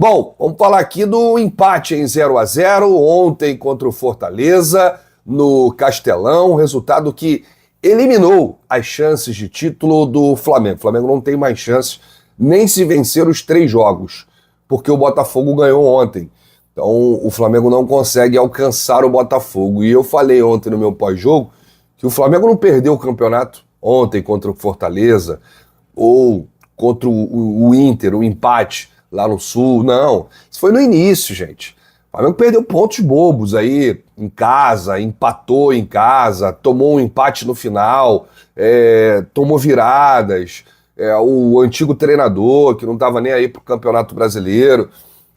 Bom, vamos falar aqui do empate em 0-0 ontem contra o Fortaleza no Castelão, resultado que eliminou as chances de título do Flamengo. O Flamengo não tem mais chances nem se vencer os 3 jogos, porque o Botafogo ganhou ontem. Então o Flamengo não consegue alcançar o Botafogo. E eu falei ontem no meu pós-jogo que o Flamengo não perdeu o campeonato ontem contra o Fortaleza ou contra o Inter, o empate lá no Sul, não. Isso foi no início, gente. O Flamengo perdeu pontos bobos aí em casa, empatou em casa, tomou um empate no final, tomou viradas, o antigo treinador que não estava nem aí pro Campeonato Brasileiro,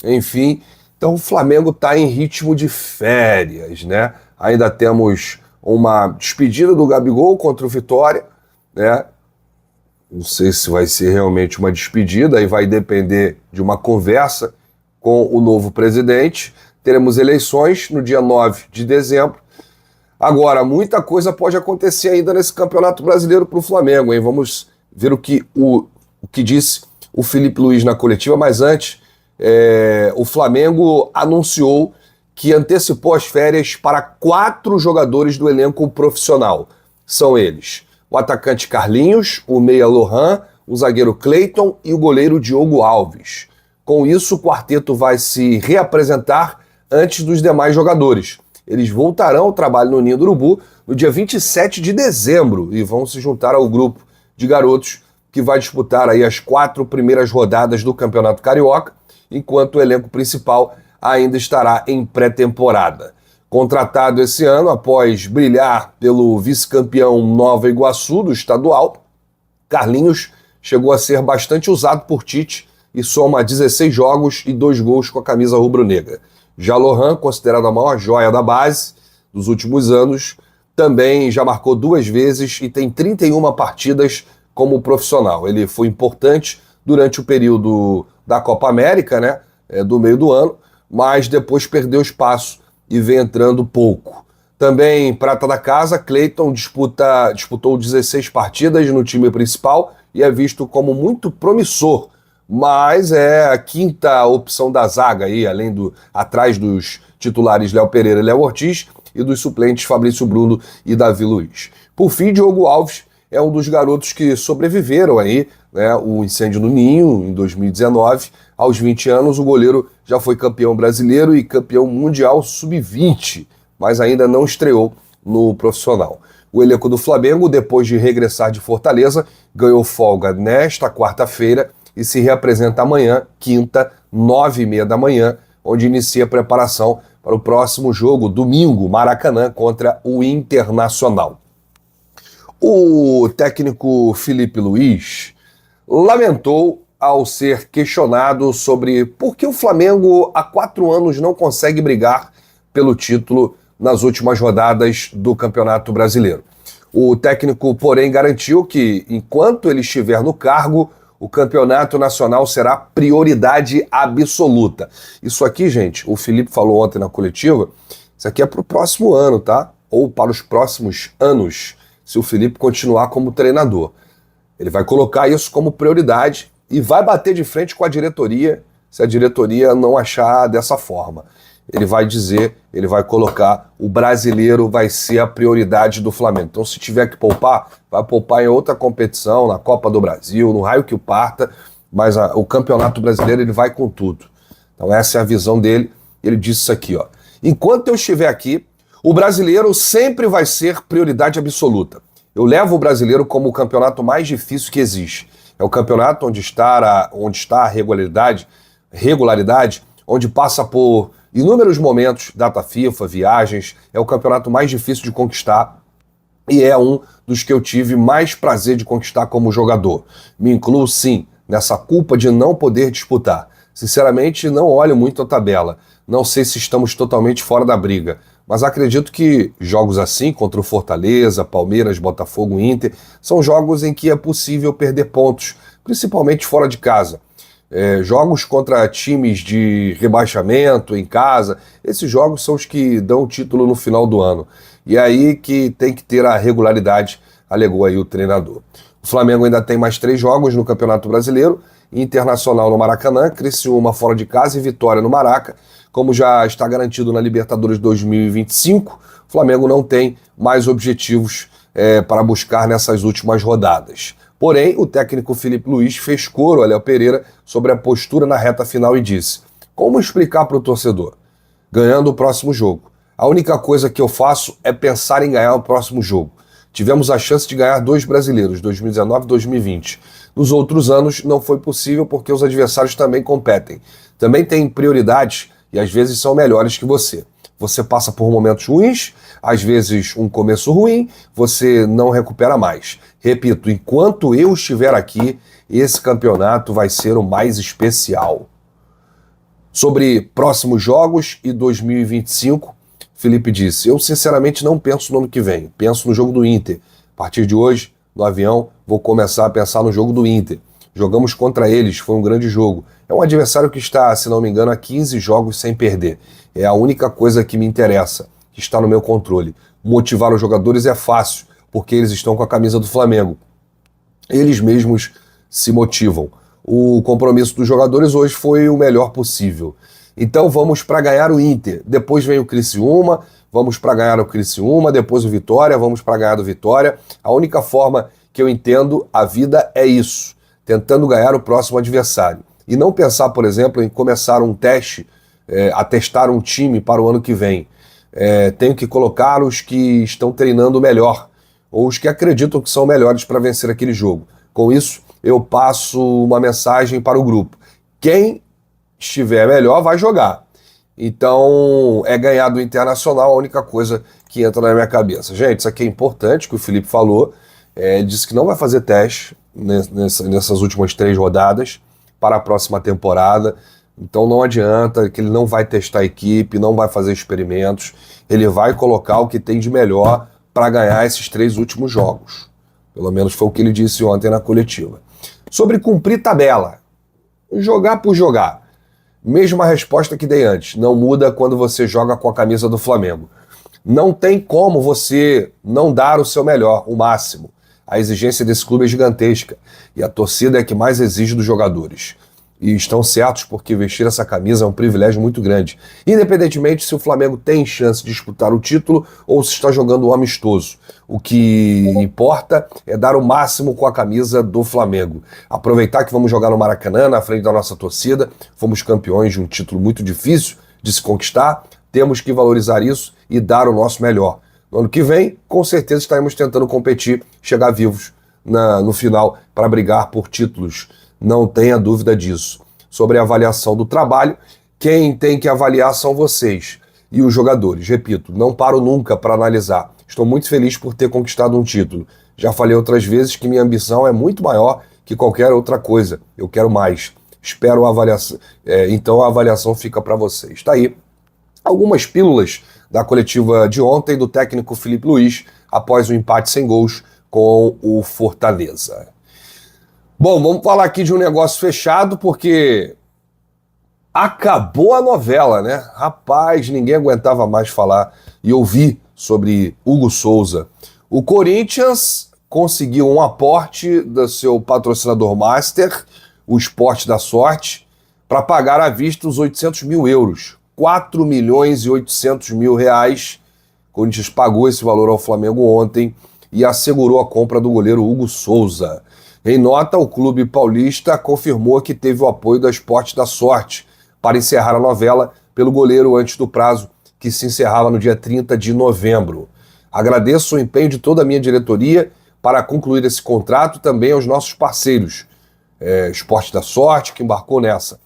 enfim. Então o Flamengo está em ritmo de férias, né? Ainda temos uma despedida do Gabigol contra o Vitória, né? Não sei se vai ser realmente uma despedida, aí vai depender de uma conversa com o novo presidente. Teremos eleições no dia 9 de dezembro. Agora, muita coisa pode acontecer ainda nesse Campeonato Brasileiro para o Flamengo, hein? Vamos ver o que disse o Felipe Luiz na coletiva, mas antes, o Flamengo anunciou que antecipou as férias para 4 jogadores do elenco profissional. São eles: o atacante Carlinhos, o meia Lohan, o zagueiro Cleiton e o goleiro Diogo Alves. Com isso, o quarteto vai se reapresentar antes dos demais jogadores. Eles voltarão ao trabalho no Ninho do Urubu no dia 27 de dezembro e vão se juntar ao grupo de garotos que vai disputar aí as 4 primeiras rodadas do Campeonato Carioca, enquanto o elenco principal ainda estará em pré-temporada. Contratado esse ano após brilhar pelo vice-campeão Nova Iguaçu do estadual, Carlinhos chegou a ser bastante usado por Tite e soma 16 jogos e 2 gols com a camisa rubro-negra. Já Lohan, considerado a maior joia da base dos últimos anos, também já marcou 2 vezes e tem 31 partidas como profissional. Ele foi importante durante o período da Copa América, né, do meio do ano, mas depois perdeu espaço e vem entrando pouco. Também prata da casa, Cleiton disputou 16 partidas no time principal e é visto como muito promissor, mas é a 5ª opção da zaga aí, atrás dos titulares Léo Pereira e Léo Ortiz e dos suplentes Fabrício Bruno e Davi Luiz. Por fim, Diogo Alves é um dos garotos que sobreviveram aí, né, o incêndio no Ninho em 2019. Aos 20 anos, o goleiro já foi campeão brasileiro e campeão mundial sub-20, mas ainda não estreou no profissional. O elenco do Flamengo, depois de regressar de Fortaleza, ganhou folga nesta quarta-feira e se reapresenta amanhã, quinta, 9h30 da manhã, onde inicia a preparação para o próximo jogo, domingo, Maracanã, contra o Internacional. O técnico Felipe Luiz lamentou ao ser questionado sobre por que o Flamengo há 4 anos não consegue brigar pelo título nas últimas rodadas do Campeonato Brasileiro. O técnico, porém, garantiu que, enquanto ele estiver no cargo, o Campeonato Nacional será prioridade absoluta. Isso aqui, gente, o Felipe falou ontem na coletiva, isso aqui é para o próximo ano, tá? Ou para os próximos anos, se o Felipe continuar como treinador. Ele vai colocar isso como prioridade e vai bater de frente com a diretoria, se a diretoria não achar dessa forma. Ele vai colocar, o brasileiro vai ser a prioridade do Flamengo. Então, se tiver que poupar, vai poupar em outra competição, na Copa do Brasil, no raio que o parta, mas o Campeonato Brasileiro ele vai com tudo. Então, essa é a visão dele. Ele disse isso aqui, ó: enquanto eu estiver aqui, o brasileiro sempre vai ser prioridade absoluta. Eu levo o brasileiro como o campeonato mais difícil que existe. É o campeonato onde está a regularidade, onde passa por inúmeros momentos, data FIFA, viagens. É o campeonato mais difícil de conquistar e é um dos que eu tive mais prazer de conquistar como jogador. Me incluo, sim, nessa culpa de não poder disputar. Sinceramente, não olho muito a tabela. Não sei se estamos totalmente fora da briga, mas acredito que jogos assim, contra o Fortaleza, Palmeiras, Botafogo, Inter, são jogos em que é possível perder pontos, principalmente fora de casa. Jogos contra times de rebaixamento em casa, esses jogos são os que dão o título no final do ano. E aí que tem que ter a regularidade, alegou aí o treinador. O Flamengo ainda tem mais 3 jogos no Campeonato Brasileiro Internacional no Maracanã, Criciúma fora de casa e Vitória no Maraca. Como já está garantido na Libertadores 2025, o Flamengo não tem mais objetivos para buscar nessas últimas rodadas. Porém, o técnico Filipe Luís fez coro a Léo Pereira sobre a postura na reta final e disse: como explicar para o torcedor? Ganhando o próximo jogo. A única coisa que eu faço é pensar em ganhar o próximo jogo. Tivemos a chance de ganhar 2 brasileiros, 2019 e 2020. Nos outros anos não foi possível porque os adversários também competem. Também têm prioridades e às vezes são melhores que você. Você passa por momentos ruins, às vezes um começo ruim, você não recupera mais. Repito, enquanto eu estiver aqui, esse campeonato vai ser o mais especial. Sobre próximos jogos e 2025, Felipe disse: eu sinceramente não penso no ano que vem, penso no jogo do Inter. A partir de hoje, no avião, vou começar a pensar no jogo do Inter. Jogamos contra eles, foi um grande jogo. É um adversário que está, se não me engano, há 15 jogos sem perder. É a única coisa que me interessa, que está no meu controle. Motivar os jogadores é fácil, porque eles estão com a camisa do Flamengo. Eles mesmos se motivam. O compromisso dos jogadores hoje foi o melhor possível. Então vamos para ganhar o Inter. Depois vem o Criciúma, vamos para ganhar o Criciúma, depois o Vitória, vamos para ganhar do Vitória. A única forma que eu entendo a vida é isso, tentando ganhar o próximo adversário. E não pensar, por exemplo, em começar um teste, a testar um time para o ano que vem. Tenho que colocar os que estão treinando melhor, ou os que acreditam que são melhores para vencer aquele jogo. Com isso, eu passo uma mensagem para o grupo. Quem estiver melhor vai jogar. Então, ganhar do Internacional a única coisa que entra na minha cabeça. Gente, isso aqui é importante, que o Felipe falou. Ele disse que não vai fazer teste nessas últimas 3 rodadas para a próxima temporada. Então não adianta, que ele não vai testar a equipe, não vai fazer experimentos. Ele vai colocar o que tem de melhor para ganhar esses 3 últimos jogos. Pelo menos foi o que ele disse ontem na coletiva. Sobre cumprir tabela. Jogar por jogar. Mesma resposta que dei antes. Não muda quando você joga com a camisa do Flamengo. Não tem como você não dar o seu melhor, o máximo. A exigência desse clube é gigantesca. E a torcida é que mais exige dos jogadores. E estão certos, porque vestir essa camisa é um privilégio muito grande. Independentemente se o Flamengo tem chance de disputar o título ou se está jogando um amistoso. O que importa é dar o máximo com a camisa do Flamengo. Aproveitar que vamos jogar no Maracanã, na frente da nossa torcida. Fomos campeões de um título muito difícil de se conquistar. Temos que valorizar isso e dar o nosso melhor. No ano que vem, com certeza estaremos tentando competir, chegar vivos no final para brigar por títulos. Não tenha dúvida disso. Sobre a avaliação do trabalho, quem tem que avaliar são vocês e os jogadores. Repito, não paro nunca para analisar. Estou muito feliz por ter conquistado um título. Já falei outras vezes que minha ambição é muito maior que qualquer outra coisa. Eu quero mais. Espero a avaliação. Então a avaliação fica para vocês. Está aí algumas pílulas da coletiva de ontem do técnico Filipe Luís após o empate sem gols com o Fortaleza. Bom, vamos falar aqui de um negócio fechado, porque acabou a novela, né? Rapaz, ninguém aguentava mais falar e ouvir sobre Hugo Souza. O Corinthians conseguiu um aporte do seu patrocinador master, o Esporte da Sorte, para pagar à vista os 800 mil euros. 4 milhões e 800 mil reais. O Corinthians pagou esse valor ao Flamengo ontem e assegurou a compra do goleiro Hugo Souza. Em nota, o clube paulista confirmou que teve o apoio do Esporte da Sorte para encerrar a novela pelo goleiro antes do prazo, que se encerrava no dia 30 de novembro. Agradeço o empenho de toda a minha diretoria para concluir esse contrato, também aos nossos parceiros, Esporte da Sorte, que embarcou nessa.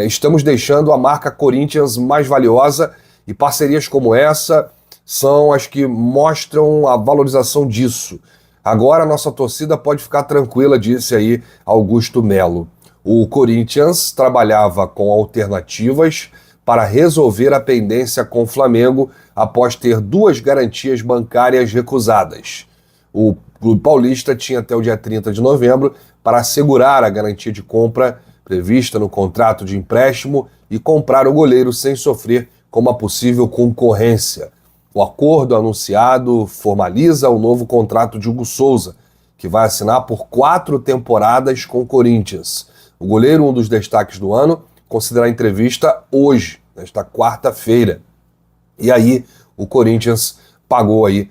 Estamos deixando a marca Corinthians mais valiosa e parcerias como essa são as que mostram a valorização disso. Agora a nossa torcida pode ficar tranquila, disse aí Augusto Melo. O Corinthians trabalhava com alternativas para resolver a pendência com o Flamengo após ter 2 garantias bancárias recusadas. O clube paulista tinha até o dia 30 de novembro para assegurar a garantia de compra prevista no contrato de empréstimo e comprar o goleiro sem sofrer com uma possível concorrência. O acordo anunciado formaliza o novo contrato de Hugo Souza, que vai assinar por 4 temporadas com o Corinthians. O goleiro, um dos destaques do ano, considerar a entrevista hoje, nesta quarta-feira. E aí o Corinthians pagou aí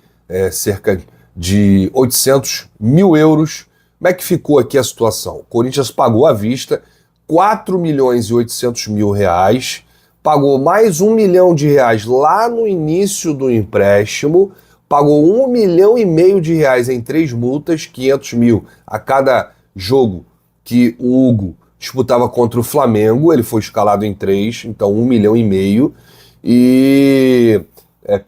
cerca de 800 mil euros. Como é que ficou aqui a situação? O Corinthians pagou à vista 4 milhões e 800 mil reais, pagou mais 1 milhão de reais lá no início do empréstimo, pagou 1,5 milhão de reais em 3 multas, 500 mil a cada jogo que o Hugo disputava contra o Flamengo, ele foi escalado em 3, então 1,5 milhão, e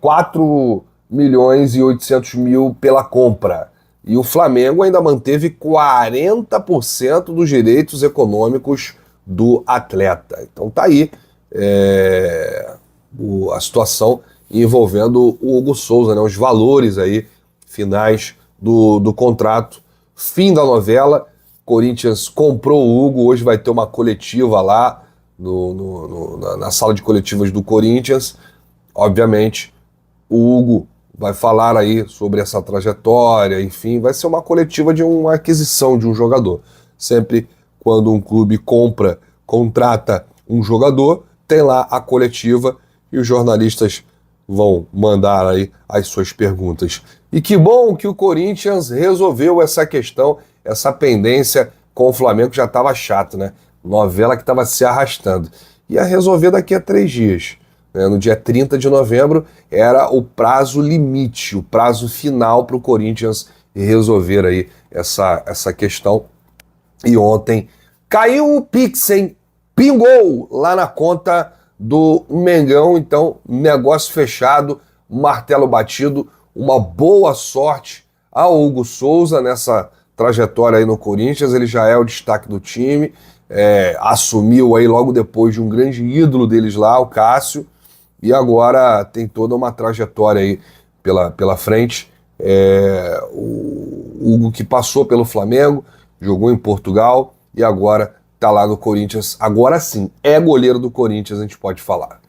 4 milhões e 800 mil pela compra. E o Flamengo ainda manteve 40% dos direitos econômicos do atleta. Então tá aí a situação envolvendo o Hugo Souza, né? Os valores aí finais do contrato. Fim da novela. Corinthians comprou o Hugo, hoje vai ter uma coletiva lá na sala de coletivas do Corinthians. Obviamente, o Hugo vai falar aí sobre essa trajetória, enfim, vai ser uma coletiva de uma aquisição de um jogador. Sempre quando um clube contrata um jogador, tem lá a coletiva e os jornalistas vão mandar aí as suas perguntas. E que bom que o Corinthians resolveu essa questão, essa pendência com o Flamengo, que já estava chato, né? Novela que estava se arrastando. Ia resolver daqui a 3 dias. No dia 30 de novembro era o prazo limite, o prazo final para o Corinthians resolver aí essa questão. E ontem caiu o Pix, hein? Pingou lá na conta do Mengão, então negócio fechado, martelo batido, uma boa sorte ao Hugo Souza nessa trajetória aí no Corinthians. Ele já é o destaque do time, assumiu aí logo depois de um grande ídolo deles lá, o Cássio, e agora tem toda uma trajetória aí pela frente. O Hugo, que passou pelo Flamengo, jogou em Portugal e agora tá lá no Corinthians. Agora sim, é goleiro do Corinthians, a gente pode falar.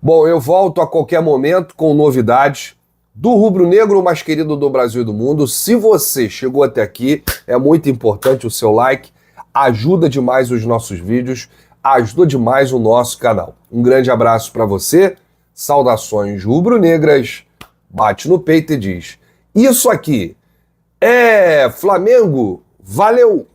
Bom, eu volto a qualquer momento com novidades do rubro-negro mais querido do Brasil e do mundo. Se você chegou até aqui, é muito importante o seu like, ajuda demais os nossos vídeos, ajuda demais o nosso canal. Um grande abraço para você, saudações rubro-negras, bate no peito e diz: isso aqui é Flamengo, valeu!